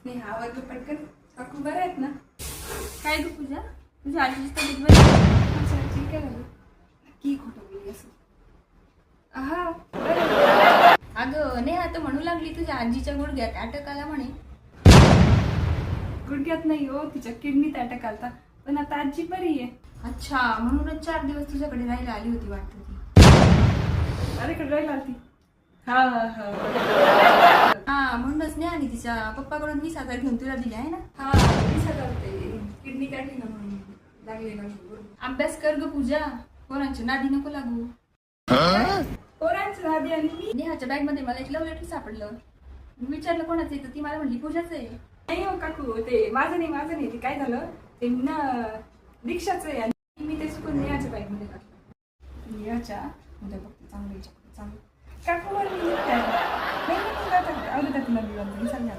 नेहा वर्ग पटकन. काकू बरं आहेत ना? काय गं पूजा, तुझ्या आजीची तब्येत बरी आहे? अच्छा ठीक आहे. नक्की खोटं बोलली असं. हा बरं. अगं नेहा तर म्हणू लागली तुझ्या आजीच्या गुडघ्यात अटक आला म्हणे. गुडघ्यात नाही हो, तिच्या किडनीत अटॅक आलता. पण आता आजी बरी आहे. अच्छा, म्हणूनच 4 दिवस तुझ्याकडे राहायला आली होती वाटतं ती. अरे कडे राहिला ती. हा हा हा, म्हणूनच नेहाने तिच्या पप्पाकडून 20,000 घेऊन तुला दिले आहे ना. हा 20,000 होते. किडनी काढली ना म्हणून लागले ना. अभ्यास कर ग पूजा, कोणाच्या नादी नको लागू. पोरांचं आधी आणि मी. नेहाच्या बॅग मध्ये मला एक लव्ह लेटर सापडलं. मी विचारलं कोणाचं आहे, तर ती मला म्हणली पूजाचं आहे. नाही हो काकू, ते माझं नाही. ते काय झालं, ते ना दीक्षाचं आहे आणि मी ते चुकून नेहाच्या बॅग मध्ये टाकलं. नेहाच्या उद्या बघते चांगलं काकू वर मी निघते. नाही, अगोदर तुला दिलं सांगा.